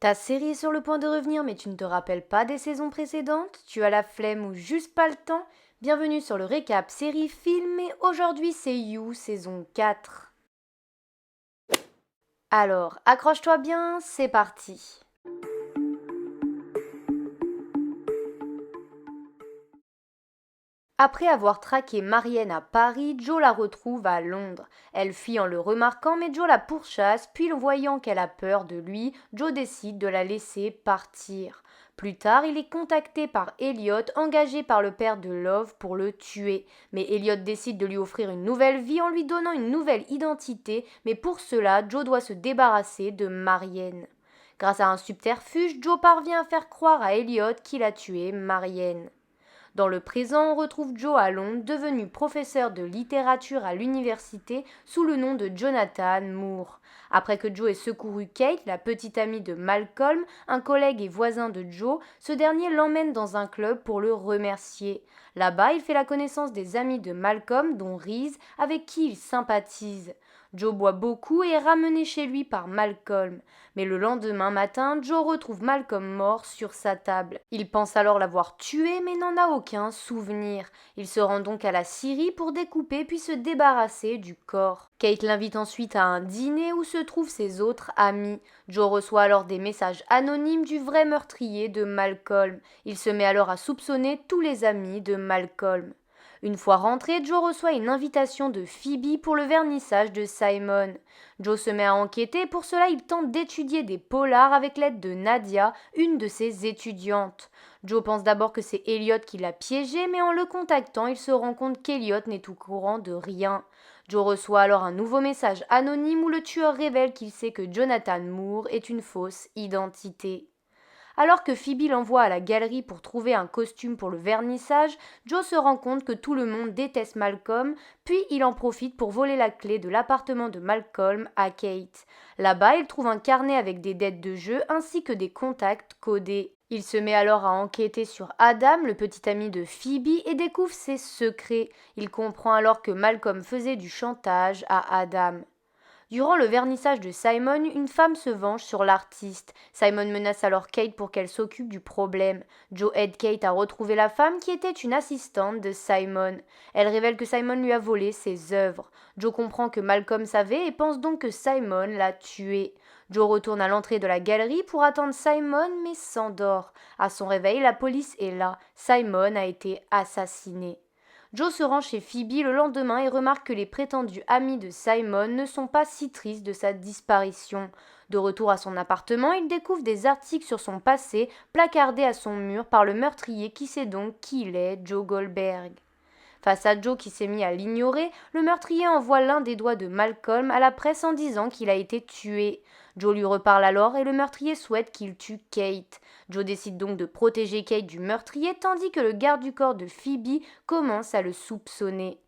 Ta série est sur le point de revenir mais tu ne te rappelles pas des saisons précédentes? Tu as la flemme ou juste pas le temps? Bienvenue sur le récap série film et aujourd'hui c'est You saison 4. Alors, accroche-toi bien, c'est parti. Après avoir traqué Marianne à Paris, Joe la retrouve à Londres. Elle fuit en le remarquant, mais Joe la pourchasse, puis voyant qu'elle a peur de lui, Joe décide de la laisser partir. Plus tard, il est contacté par Elliot, engagé par le père de Love pour le tuer. Mais Elliot décide de lui offrir une nouvelle vie en lui donnant une nouvelle identité, mais pour cela, Joe doit se débarrasser de Marianne. Grâce à un subterfuge, Joe parvient à faire croire à Elliot qu'il a tué Marianne. Dans le présent, on retrouve Joe à Londres, devenu professeur de littérature à l'université sous le nom de Jonathan Moore. Après que Joe ait secouru Kate, la petite amie de Malcolm, un collègue et voisin de Joe, ce dernier l'emmène dans un club pour le remercier. Là-bas, il fait la connaissance des amis de Malcolm, dont Reese, avec qui il sympathise. Joe boit beaucoup et est ramené chez lui par Malcolm. Mais le lendemain matin, Joe retrouve Malcolm mort sur sa table. Il pense alors l'avoir tué mais n'en a aucun souvenir. Il se rend donc à la scierie pour découper puis se débarrasser du corps. Kate l'invite ensuite à un dîner où se trouvent ses autres amis. Joe reçoit alors des messages anonymes du vrai meurtrier de Malcolm. Il se met alors à soupçonner tous les amis de Malcolm. Une fois rentré, Joe reçoit une invitation de Phoebe pour le vernissage de Simon. Joe se met à enquêter et pour cela il tente d'étudier des polars avec l'aide de Nadia, une de ses étudiantes. Joe pense d'abord que c'est Elliot qui l'a piégé, mais en le contactant, il se rend compte qu'Elliot n'est au courant de rien. Joe reçoit alors un nouveau message anonyme où le tueur révèle qu'il sait que Jonathan Moore est une fausse identité. Alors que Phoebe l'envoie à la galerie pour trouver un costume pour le vernissage, Joe se rend compte que tout le monde déteste Malcolm, puis il en profite pour voler la clé de l'appartement de Malcolm à Kate. Là-bas, il trouve un carnet avec des dettes de jeu ainsi que des contacts codés. Il se met alors à enquêter sur Adam, le petit ami de Phoebe, et découvre ses secrets. Il comprend alors que Malcolm faisait du chantage à Adam. Durant le vernissage de Simon, une femme se venge sur l'artiste. Simon menace alors Kate pour qu'elle s'occupe du problème. Joe aide Kate à retrouver la femme qui était une assistante de Simon. Elle révèle que Simon lui a volé ses œuvres. Joe comprend que Malcolm savait et pense donc que Simon l'a tué. Joe retourne à l'entrée de la galerie pour attendre Simon mais s'endort. À son réveil, la police est là. Simon a été assassiné. Joe se rend chez Phoebe le lendemain et remarque que les prétendus amis de Simon ne sont pas si tristes de sa disparition. De retour à son appartement, il découvre des articles sur son passé placardés à son mur par le meurtrier qui sait donc qui il est, Joe Goldberg. Face à Joe qui s'est mis à l'ignorer, le meurtrier envoie l'un des doigts de Malcolm à la presse en disant qu'il a été tué. Joe lui reparle alors et le meurtrier souhaite qu'il tue Kate. Joe décide donc de protéger Kate du meurtrier tandis que le garde du corps de Phoebe commence à le soupçonner.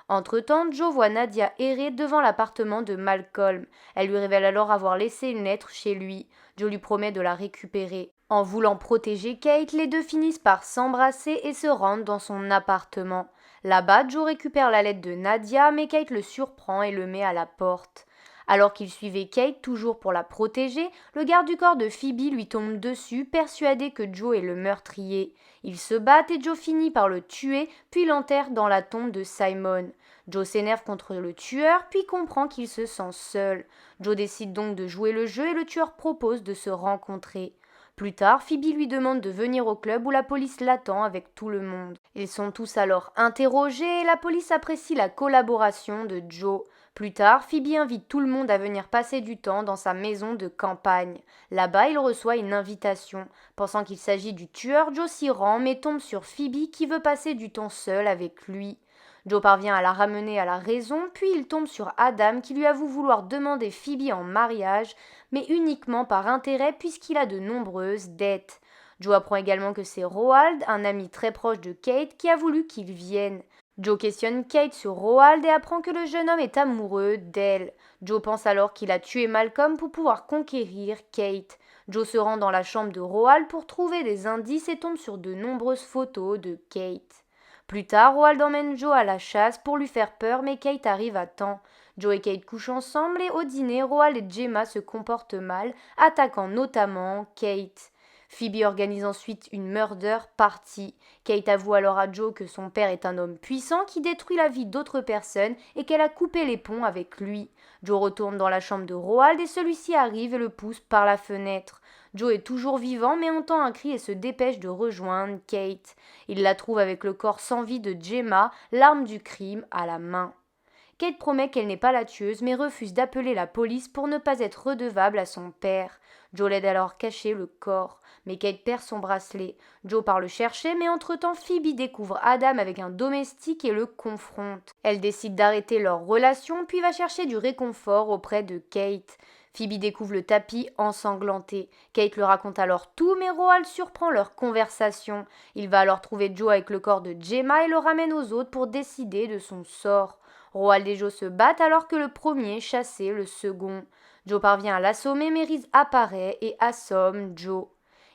Entre-temps, Joe voit Nadia errer devant l'appartement de Malcolm. Elle lui révèle alors avoir laissé une lettre chez lui. Joe lui promet de la récupérer. En voulant protéger Kate, les deux finissent par s'embrasser et se rendent dans son appartement. Là-bas, Joe récupère la lettre de Nadia, mais Kate le surprend et le met à la porte. Alors qu'il suivait Kate, toujours pour la protéger, le garde du corps de Phoebe lui tombe dessus, persuadé que Joe est le meurtrier. Ils se battent et Joe finit par le tuer, puis l'enterre dans la tombe de Simon. Joe s'énerve contre le tueur, puis comprend qu'il se sent seul. Joe décide donc de jouer le jeu et le tueur propose de se rencontrer. Plus tard, Phoebe lui demande de venir au club où la police l'attend avec tout le monde. Ils sont tous alors interrogés et la police apprécie la collaboration de Joe. Plus tard, Phoebe invite tout le monde à venir passer du temps dans sa maison de campagne. Là-bas, il reçoit une invitation. Pensant qu'il s'agit du tueur, Joe s'y rend mais tombe sur Phoebe qui veut passer du temps seul avec lui. Joe parvient à la ramener à la raison, puis il tombe sur Adam qui lui avoue vouloir demander Phoebe en mariage, mais uniquement par intérêt puisqu'il a de nombreuses dettes. Joe apprend également que c'est Roald, un ami très proche de Kate, qui a voulu qu'il vienne. Joe questionne Kate sur Roald et apprend que le jeune homme est amoureux d'elle. Joe pense alors qu'il a tué Malcolm pour pouvoir conquérir Kate. Joe se rend dans la chambre de Roald pour trouver des indices et tombe sur de nombreuses photos de Kate. Plus tard, Roald emmène Joe à la chasse pour lui faire peur, mais Kate arrive à temps. Joe et Kate couchent ensemble et au dîner, Roald et Gemma se comportent mal, attaquant notamment Kate. Phoebe organise ensuite une murder party. Kate avoue alors à Joe que son père est un homme puissant qui détruit la vie d'autres personnes et qu'elle a coupé les ponts avec lui. Joe retourne dans la chambre de Roald et celui-ci arrive et le pousse par la fenêtre. Joe est toujours vivant mais entend un cri et se dépêche de rejoindre Kate. Il la trouve avec le corps sans vie de Gemma, l'arme du crime à la main. Kate promet qu'elle n'est pas la tueuse mais refuse d'appeler la police pour ne pas être redevable à son père. Joe l'aide alors à cacher le corps, mais Kate perd son bracelet. Joe part le chercher mais entre-temps Phoebe découvre Adam avec un domestique et le confronte. Elle décide d'arrêter leur relation puis va chercher du réconfort auprès de Kate. Phoebe découvre le tapis ensanglanté. Kate le raconte alors tout, mais Roald surprend leur conversation. Il va alors trouver Joe avec le corps de Gemma et le ramène aux autres pour décider de son sort. Roald et Joe se battent alors que le premier chasse le second. Joe parvient à l'assommer mais Reese apparaît et assomme Joe.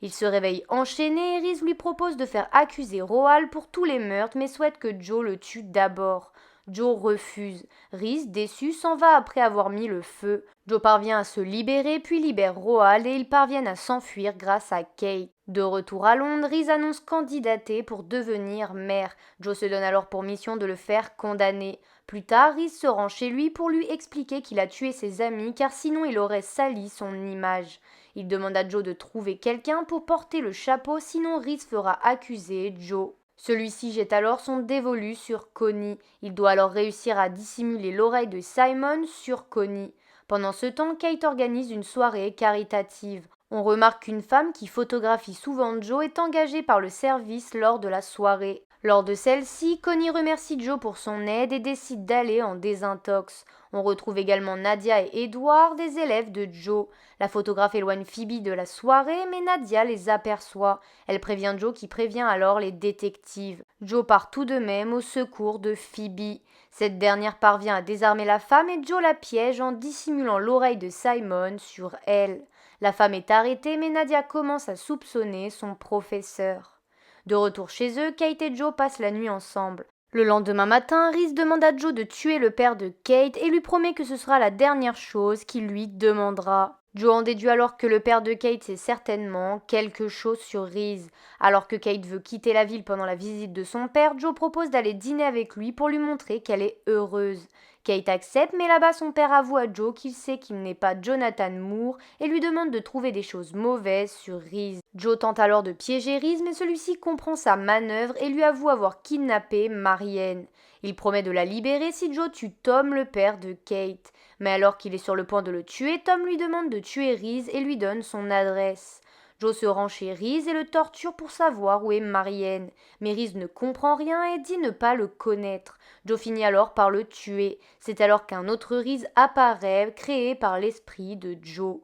Il se réveille enchaîné et Reese lui propose de faire accuser Roald pour tous les meurtres mais souhaite que Joe le tue d'abord. Joe refuse. Reese, déçu, s'en va après avoir mis le feu. Joe parvient à se libérer puis libère Roald et ils parviennent à s'enfuir grâce à Kate. De retour à Londres, Reese annonce candidater pour devenir maire. Joe se donne alors pour mission de le faire condamner. Plus tard, Reese se rend chez lui pour lui expliquer qu'il a tué ses amis car sinon il aurait sali son image. Il demande à Joe de trouver quelqu'un pour porter le chapeau sinon Reese fera accuser Joe. Celui-ci jette alors son dévolu sur Connie. Il doit alors réussir à dissimuler l'oreille de Simon sur Connie. Pendant ce temps, Kate organise une soirée caritative. On remarque qu'une femme qui photographie souvent Joe est engagée par le service lors de la soirée. Lors de celle-ci, Connie remercie Joe pour son aide et décide d'aller en désintox. On retrouve également Nadia et Edward, des élèves de Joe. La photographe éloigne Phoebe de la soirée, mais Nadia les aperçoit. Elle prévient Joe qui prévient alors les détectives. Joe part tout de même au secours de Phoebe. Cette dernière parvient à désarmer la femme et Joe la piège en dissimulant l'oreille de Simon sur elle. La femme est arrêtée, mais Nadia commence à soupçonner son professeur. De retour chez eux, Kate et Joe passent la nuit ensemble. Le lendemain matin, Reese demande à Joe de tuer le père de Kate et lui promet que ce sera la dernière chose qu'il lui demandera. Joe en déduit alors que le père de Kate sait certainement quelque chose sur Reese. Alors que Kate veut quitter la ville pendant la visite de son père, Joe propose d'aller dîner avec lui pour lui montrer qu'elle est heureuse. Kate accepte, mais là-bas son père avoue à Joe qu'il sait qu'il n'est pas Jonathan Moore et lui demande de trouver des choses mauvaises sur Reese. Joe tente alors de piéger Reese, mais celui-ci comprend sa manœuvre et lui avoue avoir kidnappé Marianne. Il promet de la libérer si Joe tue Tom, le père de Kate. Mais alors qu'il est sur le point de le tuer, Tom lui demande de tuer Reese et lui donne son adresse. Joe se rend chez Reese et le torture pour savoir où est Marianne. Mais Reese ne comprend rien et dit ne pas le connaître. Joe finit alors par le tuer. C'est alors qu'un autre Reese apparaît, créé par l'esprit de Joe.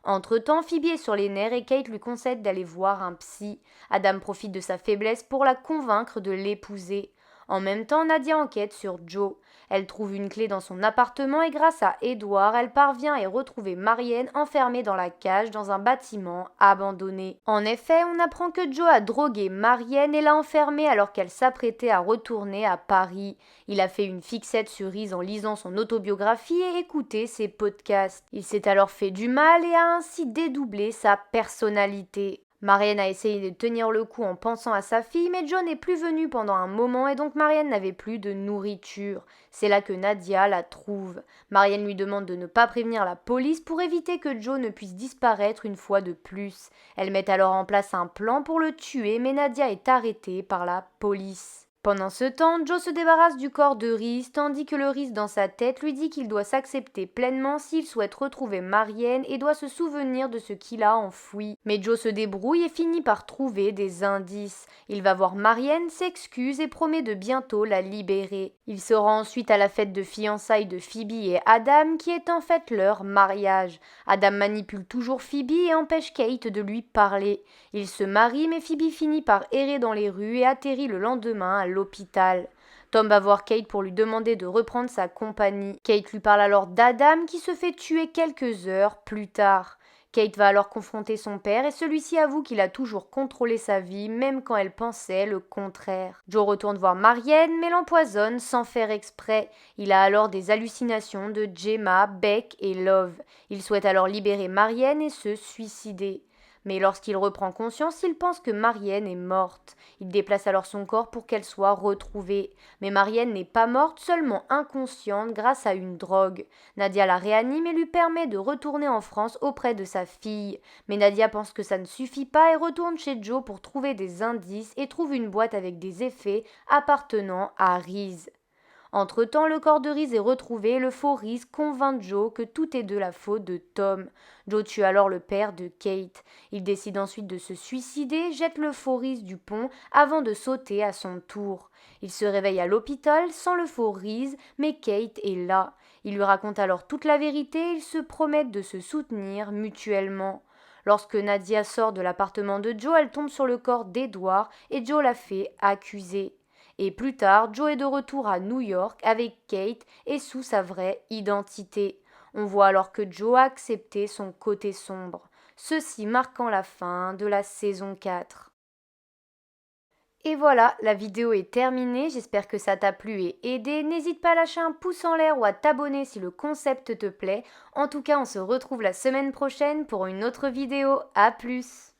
Entre-temps, Phoebe est sur les nerfs et Kate lui concède d'aller voir un psy. Adam profite de sa faiblesse pour la convaincre de l'épouser. En même temps, Nadia enquête sur Joe. Elle trouve une clé dans son appartement et grâce à Edward, elle parvient à retrouver Marianne enfermée dans la cage dans un bâtiment abandonné. En effet, on apprend que Joe a drogué Marianne et l'a enfermée alors qu'elle s'apprêtait à retourner à Paris. Il a fait une fixette sur Reese en lisant son autobiographie et écouté ses podcasts. Il s'est alors fait du mal et a ainsi dédoublé sa personnalité. Marianne a essayé de tenir le coup en pensant à sa fille, mais Joe n'est plus venu pendant un moment et donc Marianne n'avait plus de nourriture. C'est là que Nadia la trouve. Marianne lui demande de ne pas prévenir la police pour éviter que Joe ne puisse disparaître une fois de plus. Elle met alors en place un plan pour le tuer, mais Nadia est arrêtée par la police. Pendant ce temps, Joe se débarrasse du corps de Reese, tandis que le Reese dans sa tête lui dit qu'il doit s'accepter pleinement s'il souhaite retrouver Marianne et doit se souvenir de ce qu'il a enfoui. Mais Joe se débrouille et finit par trouver des indices. Il va voir Marianne, s'excuse et promet de bientôt la libérer. Il se rend ensuite à la fête de fiançailles de Phoebe et Adam, qui est en fait leur mariage. Adam manipule toujours Phoebe et empêche Kate de lui parler. Ils se marient, mais Phoebe finit par errer dans les rues et atterrit le lendemain à l'hôpital. Tom va voir Kate pour lui demander de reprendre sa compagnie. Kate lui parle alors d'Adam qui se fait tuer quelques heures plus tard. Kate va alors confronter son père et celui-ci avoue qu'il a toujours contrôlé sa vie, même quand elle pensait le contraire. Joe retourne voir Marianne, mais l'empoisonne sans faire exprès. Il a alors des hallucinations de Gemma, Beck et Love. Il souhaite alors libérer Marianne et se suicider. Mais lorsqu'il reprend conscience, il pense que Marianne est morte. Il déplace alors son corps pour qu'elle soit retrouvée. Mais Marianne n'est pas morte, seulement inconsciente grâce à une drogue. Nadia la réanime et lui permet de retourner en France auprès de sa fille. Mais Nadia pense que ça ne suffit pas et retourne chez Joe pour trouver des indices et trouve une boîte avec des effets appartenant à Reese. Entre-temps, le corps de Reese est retrouvé et le faux Reese convainc Joe que tout est de la faute de Tom. Joe tue alors le père de Kate. Il décide ensuite de se suicider, jette le faux Reese du pont avant de sauter à son tour. Il se réveille à l'hôpital sans le faux Reese, mais Kate est là. Il lui raconte alors toute la vérité et ils se promettent de se soutenir mutuellement. Lorsque Nadia sort de l'appartement de Joe, elle tombe sur le corps d'Edward et Joe la fait accuser. Et plus tard, Joe est de retour à New York avec Kate et sous sa vraie identité. On voit alors que Joe a accepté son côté sombre, ceci marquant la fin de la saison 4. Et voilà, la vidéo est terminée, j'espère que ça t'a plu et aidé. N'hésite pas à lâcher un pouce en l'air ou à t'abonner si le concept te plaît. En tout cas, on se retrouve la semaine prochaine pour une autre vidéo. À plus!